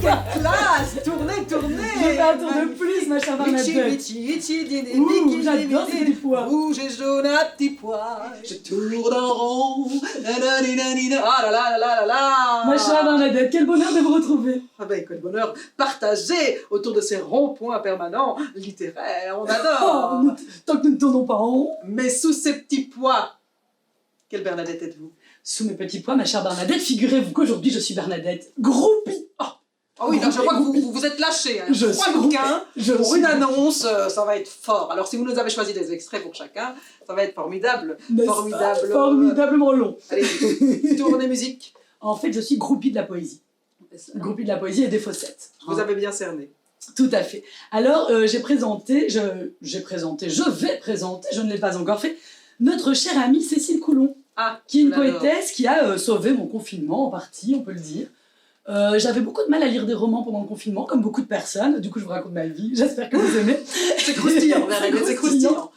quelle classe! Tournez! Je fais un tour de plus, ma chère Bernadette. J'adore ces petits pois. Rouge et jaune à petits pois. Je tourne en rond. Ah là là là là là là. Ma chère Bernadette, quel bonheur de vous retrouver. Ah ben, quel bonheur partagé autour de ces ronds-points permanents littéraires. On adore. Oh, tant que nous ne tournons pas en rond. Mais sous ces petits pois, quelle Bernadette êtes-vous? Sous mes petits pois, ma chère Bernadette, figurez-vous qu'aujourd'hui je suis Bernadette Groupie. Ah oui, là, je vois que vous êtes lâchés. Hein. Je 3 suis bouquins pour suis une annonce, ça va être fort. Alors, si vous nous avez choisi des extraits pour chacun, ça va être formidable. N'est-ce pas formidablement long. Allez, tournez musique. En fait, je suis groupie de la poésie. Groupie de la poésie et des fossettes. Vous avez bien cerné. Tout à fait. Alors, je vais présenter, je ne l'ai pas encore fait, notre chère amie Cécile Coulon, qui est une poétesse qui a sauvé mon confinement en partie, on peut le dire. J'avais beaucoup de mal à lire des romans pendant le confinement, comme beaucoup de personnes. Du coup, je vous raconte ma vie. J'espère que vous aimez. C'est croustillant, c'est croustillant.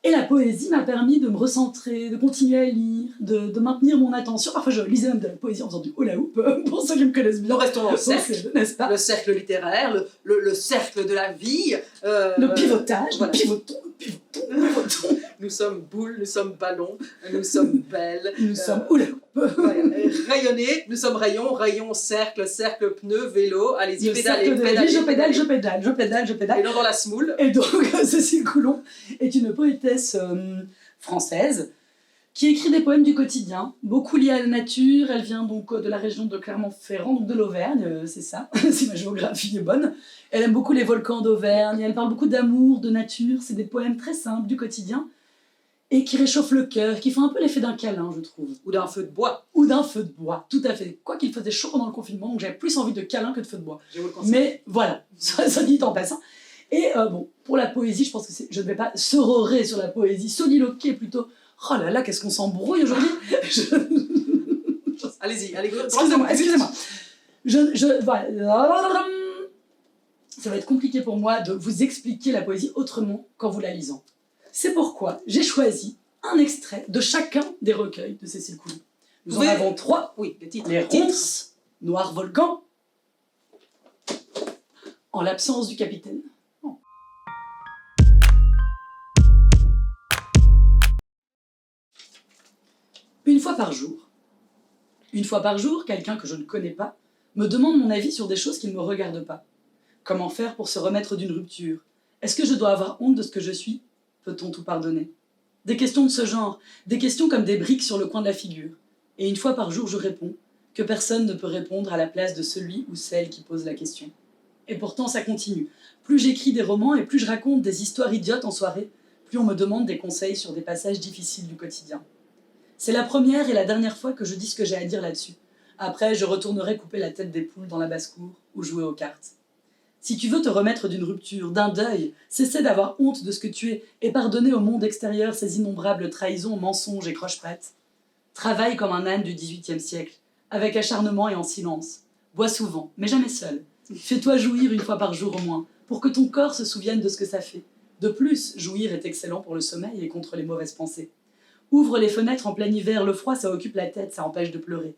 Et la poésie m'a permis de me recentrer, de continuer à lire, de maintenir mon attention. Parfois, je lisais même de la poésie en faisant du hula hoop, pour ceux qui me connaissent bien. Nous restons dans le cercle, n'est-ce pas? Le cercle littéraire, le cercle de la vie. Le pivotage, voilà. pivotons. Nous sommes boules, nous sommes ballons, nous sommes belles. Nous sommes hula hoop. Rayonner, nous sommes rayon, cercle, pneu, vélo. Allez-y, pédalez. Je pédale. Et non dans la smoule. Et donc, Cécile Coulon est une poétesse française qui écrit des poèmes du quotidien, beaucoup liés à la nature. Elle vient donc de la région de Clermont-Ferrand, donc de l'Auvergne, c'est ça, si ma géographie est bonne. Elle aime beaucoup les volcans d'Auvergne, elle parle beaucoup d'amour, de nature. C'est des poèmes très simples du quotidien et qui réchauffent le cœur, qui font un peu l'effet d'un câlin, je trouve. Ou d'un feu de bois. Ou d'un feu de bois, tout à fait. Quoi qu'il faisait chaud pendant le confinement, donc j'avais plus envie de câlin que de feu de bois. Je vous le conseille. Mais voilà, ça dit en passant. Et bon, pour la poésie, je pense que je ne vais pas sororer sur la poésie, soliloquer plutôt. Oh là là, qu'est-ce qu'on s'embrouille aujourd'hui. Allez-y, Excusez-moi. Voilà. Ça va être compliqué pour moi de vous expliquer la poésie autrement qu'en vous la lisant. C'est pourquoi j'ai choisi un extrait de chacun des recueils de Cécile Coulon. Nous en avons 3. Oui, les titres. Les Ronces, Noir Volcan, En l'absence du capitaine. Une fois par jour, quelqu'un que je ne connais pas me demande mon avis sur des choses qui ne me regardent pas. Comment faire pour se remettre d'une rupture? Est-ce que je dois avoir honte de ce que je suis? Peut-on tout pardonner? Des questions de ce genre, des questions comme des briques sur le coin de la figure. Et une fois par jour, je réponds que personne ne peut répondre à la place de celui ou celle qui pose la question. Et pourtant, ça continue. Plus j'écris des romans et plus je raconte des histoires idiotes en soirée, plus on me demande des conseils sur des passages difficiles du quotidien. C'est la première et la dernière fois que je dis ce que j'ai à dire là-dessus. Après, je retournerai couper la tête des poules dans la basse-cour ou jouer aux cartes. Si tu veux te remettre d'une rupture, d'un deuil, cesser d'avoir honte de ce que tu es et pardonner au monde extérieur ses innombrables trahisons, mensonges et croche-pattes. Travaille comme un âne du XVIIIe siècle, avec acharnement et en silence. Bois souvent, mais jamais seul. Fais-toi jouir une fois par jour au moins, pour que ton corps se souvienne de ce que ça fait. De plus, jouir est excellent pour le sommeil et contre les mauvaises pensées. Ouvre les fenêtres en plein hiver, le froid ça occupe la tête, ça empêche de pleurer.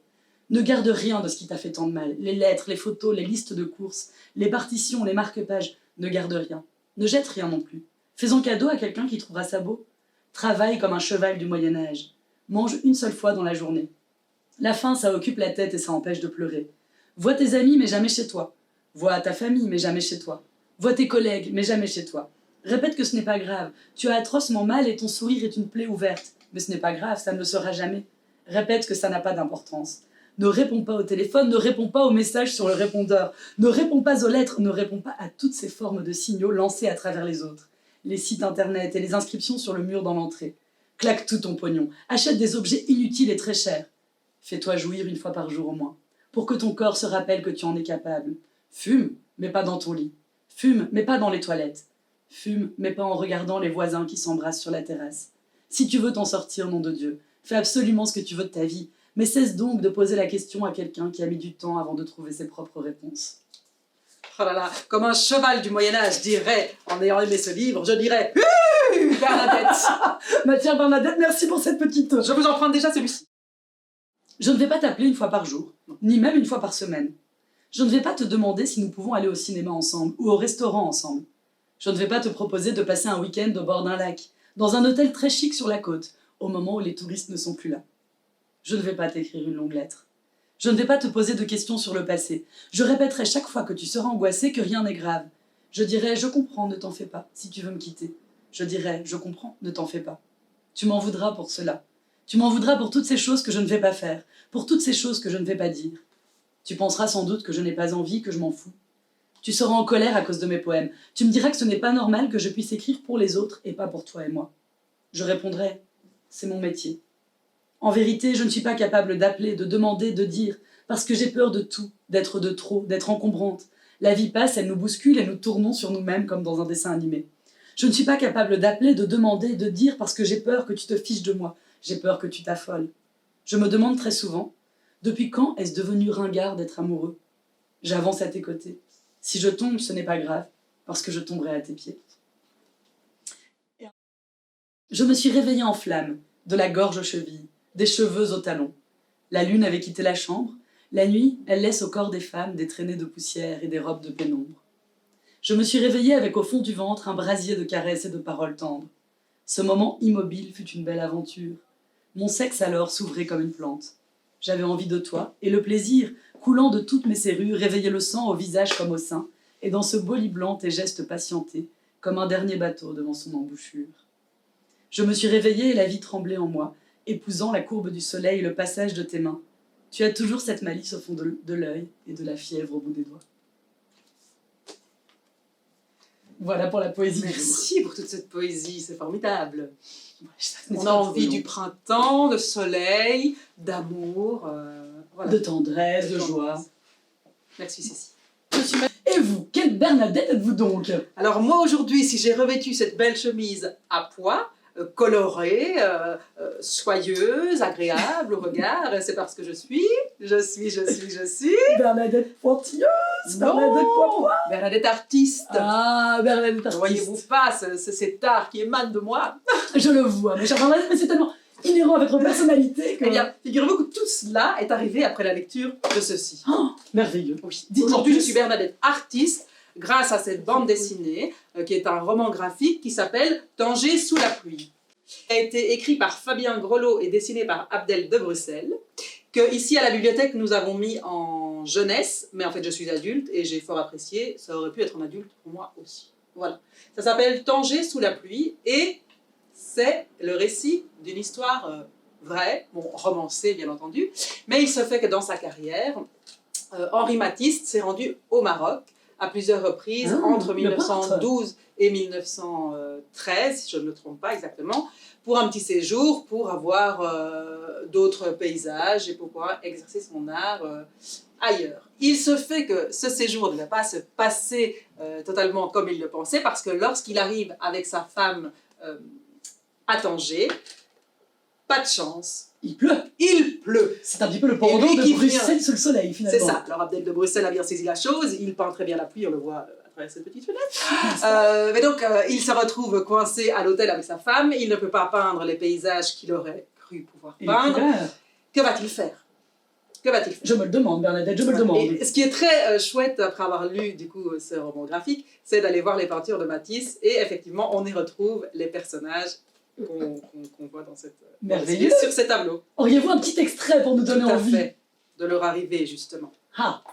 Ne garde rien de ce qui t'a fait tant de mal. Les lettres, les photos, les listes de courses, les partitions, les marque-pages. Ne garde rien. Ne jette rien non plus. Fais-en cadeau à quelqu'un qui trouvera ça beau. Travaille comme un cheval du Moyen-Âge. Mange une seule fois dans la journée. La faim, ça occupe la tête et ça empêche de pleurer. Vois tes amis, mais jamais chez toi. Vois ta famille, mais jamais chez toi. Vois tes collègues, mais jamais chez toi. Répète que ce n'est pas grave. Tu as atrocement mal et ton sourire est une plaie ouverte. Mais ce n'est pas grave, ça ne le sera jamais. Répète que ça n'a pas d'importance. Ne réponds pas au téléphone, ne réponds pas aux messages sur le répondeur, ne réponds pas aux lettres, ne réponds pas à toutes ces formes de signaux lancés à travers les autres. Les sites internet et les inscriptions sur le mur dans l'entrée. Claque tout ton pognon, achète des objets inutiles et très chers. Fais-toi jouir une fois par jour au moins, pour que ton corps se rappelle que tu en es capable. Fume, mais pas dans ton lit. Fume, mais pas dans les toilettes. Fume, mais pas en regardant les voisins qui s'embrassent sur la terrasse. Si tu veux t'en sortir, nom de Dieu, fais absolument ce que tu veux de ta vie, mais cesse donc de poser la question à quelqu'un qui a mis du temps avant de trouver ses propres réponses. Oh là là, comme un cheval du Moyen-Âge dirait, en ayant aimé ce livre, je dirais Bernadette. Ma chère Bernadette, merci pour cette petite... Je vous emprunte déjà celui-ci. Je ne vais pas t'appeler une fois par jour, ni même une fois par semaine. Je ne vais pas te demander si nous pouvons aller au cinéma ensemble ou au restaurant ensemble. Je ne vais pas te proposer de passer un week-end au bord d'un lac, dans un hôtel très chic sur la côte, au moment où les touristes ne sont plus là. Je ne vais pas t'écrire une longue lettre. Je ne vais pas te poser de questions sur le passé. Je répéterai chaque fois que tu seras angoissé que rien n'est grave. Je dirai « Je comprends, ne t'en fais pas, si tu veux me quitter. » Je dirai « Je comprends, ne t'en fais pas. » Tu m'en voudras pour cela. Tu m'en voudras pour toutes ces choses que je ne vais pas faire, pour toutes ces choses que je ne vais pas dire. Tu penseras sans doute que je n'ai pas envie, que je m'en fous. Tu seras en colère à cause de mes poèmes. Tu me diras que ce n'est pas normal que je puisse écrire pour les autres et pas pour toi et moi. Je répondrai « C'est mon métier. » En vérité, je ne suis pas capable d'appeler, de demander, de dire, parce que j'ai peur de tout, d'être de trop, d'être encombrante. La vie passe, elle nous bouscule et nous tournons sur nous-mêmes comme dans un dessin animé. Je ne suis pas capable d'appeler, de demander, de dire, parce que j'ai peur que tu te fiches de moi. J'ai peur que tu t'affoles. Je me demande très souvent, depuis quand est-ce devenu ringard d'être amoureux? J'avance à tes côtés. Si je tombe, ce n'est pas grave, parce que je tomberai à tes pieds. Je me suis réveillée en flammes, de la gorge aux chevilles, des cheveux aux talons. La lune avait quitté la chambre. La nuit, elle laisse au corps des femmes des traînées de poussière et des robes de pénombre. Je me suis réveillée avec au fond du ventre un brasier de caresses et de paroles tendres. Ce moment immobile fut une belle aventure. Mon sexe alors s'ouvrait comme une plante. J'avais envie de toi, et le plaisir, coulant de toutes mes serrures, réveillait le sang au visage comme au sein, et dans ce beau lit blanc tes gestes patientés, comme un dernier bateau devant son embouchure. Je me suis réveillée et la vie tremblait en moi, épousant la courbe du soleil et le passage de tes mains. Tu as toujours cette malice au fond de l'œil et de la fièvre au bout des doigts. Voilà pour la poésie. Merci pour toute cette poésie, c'est formidable. On On a envie du printemps, de soleil, d'amour, voilà. De tendresse, de joie. Merci Cécile. Et vous, quelle Bernadette êtes-vous donc? Alors moi aujourd'hui, si j'ai revêtu cette belle chemise à pois, colorée, soyeuse, agréable au regard, c'est parce que je suis Bernadette pointilleuse, non, Bernadette poipois. Bernadette artiste. Ah, Bernadette Ne artiste. voyez-vous pas, c'est cet art qui émane de moi. Je le vois, mais chère Bernadette, mais c'est tellement inhérent à votre personnalité que... Eh bien, figurez-vous que tout cela est arrivé après la lecture de ceci. Oh, merveilleux. Oui. Dites-en Aujourd'hui, je plus. suis Bernadette artiste, grâce à cette bande dessinée, qui est un roman graphique qui s'appelle Tanger sous la pluie. Il a été écrit par Fabien Grelot et dessiné par Abdel de Bruxelles, que ici à la bibliothèque nous avons mis en jeunesse, mais en fait je suis adulte et j'ai fort apprécié, ça aurait pu être en adulte pour moi aussi. Voilà. Ça s'appelle Tanger sous la pluie et c'est le récit d'une histoire vraie, bon, romancée bien entendu, mais il se fait que dans sa carrière, Henri Matisse s'est rendu au Maroc à plusieurs reprises entre 1912 et 1913, si je ne me trompe pas exactement, pour un petit séjour, pour avoir d'autres paysages et pour pouvoir exercer son art ailleurs. Il se fait que ce séjour ne va pas se passer totalement comme il le pensait, parce que lorsqu'il arrive avec sa femme à Tanger, pas de chance. Il pleut. Il pleut. C'est un petit peu le pendant de Bruxelles sous le soleil, finalement. C'est ça. Alors Abdel de Bruxelles a bien saisi la chose. Il peint très bien la pluie, on le voit à travers cette petite fenêtre. Mais donc, il se retrouve coincé à l'hôtel avec sa femme. Il ne peut pas peindre les paysages qu'il aurait cru pouvoir peindre. Que va-t-il faire? Que va-t-il faire? Je me le demande, Bernadette, je me le demande. Et ce qui est très chouette, après avoir lu du coup ce roman graphique, c'est d'aller voir les peintures de Matisse. Et effectivement, on y retrouve les personnages qu'on voit dans cette merveilleux sur ces tableaux. Auriez-vous un petit extrait pour nous donner envie? Tout à fait, de leur arrivée justement. Ah.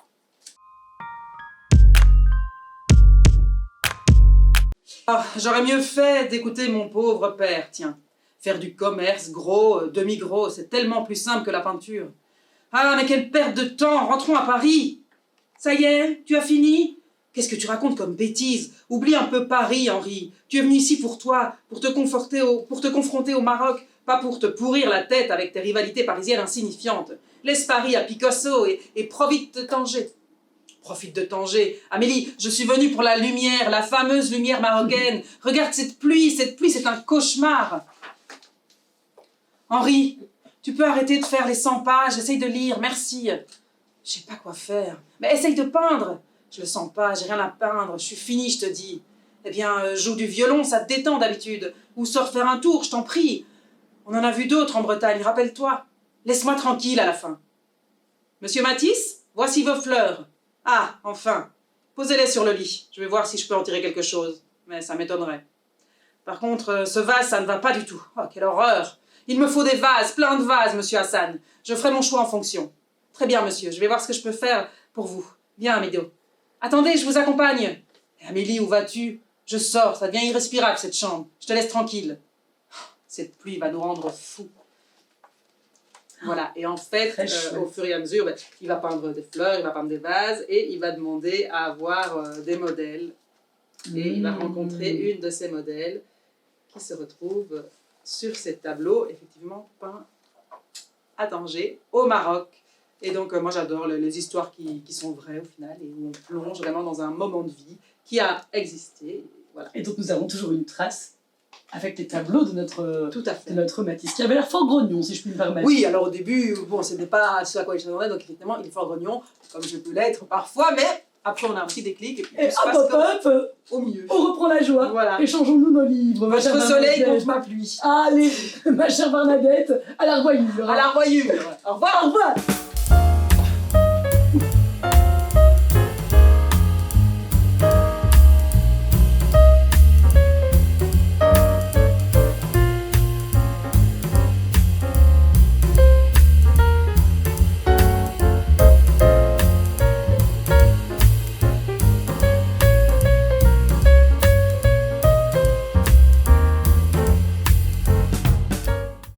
J'aurais mieux fait d'écouter mon pauvre père, tiens. Faire du commerce, gros, demi-gros, c'est tellement plus simple que la peinture. Ah, mais quelle perte de temps, rentrons à Paris. Ça y est, tu as fini? Qu'est-ce que tu racontes comme bêtise? Oublie un peu Paris, Henri. Tu es venu ici pour toi, pour te confronter au Maroc, pas pour te pourrir la tête avec tes rivalités parisiennes insignifiantes. Laisse Paris à Picasso et profite de Tanger. Profite de Tanger. Amélie, je suis venue pour la lumière, la fameuse lumière marocaine. Regarde cette pluie, c'est un cauchemar. Henri, tu peux arrêter de faire les 100 pages, essaye de lire, merci. Je sais pas quoi faire, mais essaye de peindre. Je le sens pas, j'ai rien à peindre, je suis finie, je te dis. Eh bien, joue du violon, ça te détend d'habitude. Ou sors faire un tour, je t'en prie. On en a vu d'autres en Bretagne, rappelle-toi. Laisse-moi tranquille à la fin. Monsieur Matisse, voici vos fleurs. Ah, enfin. Posez-les sur le lit. Je vais voir si je peux en tirer quelque chose. Mais ça m'étonnerait. Par contre, ce vase, ça ne va pas du tout. Oh, quelle horreur! Il me faut des vases, plein de vases, monsieur Hassan. Je ferai mon choix en fonction. Très bien, monsieur. Je vais voir ce que je peux faire pour vous. Viens, Amido. Attendez, je vous accompagne. Amélie, où vas-tu? Je sors, ça devient irrespirable, cette chambre. Je te laisse tranquille. Cette pluie va nous rendre fous. Voilà, et en fait, au fur et à mesure, il va peindre des fleurs, il va peindre des vases, et il va demander à avoir des modèles. Et il va rencontrer une de ces modèles qui se retrouve sur ces tableaux, effectivement peints à Tanger, au Maroc. Et donc, moi, j'adore les histoires qui sont vraies, au final, et où on plonge vraiment dans un moment de vie qui a existé. Voilà. Et donc, nous avons toujours une trace avec les tableaux de notre, Tout à fait. de notre Matisse, qui avait l'air fort grognon, si je puis me permettre. Oui, alors au début, bon, c'était pas ce à quoi il s'attendait, donc effectivement, il est fort grognon, comme je peux l'être parfois, mais après, on a un petit déclic, et puis Et tout se passe hop, au mieux. on reprend la joie. Voilà. Échangeons-nous nos livres. ma chère Votre soleil Bernadette. contre ma pluie. Allez, ma chère Bernadette, à la revoyure. À la revoyure. Au revoir. Au revoir.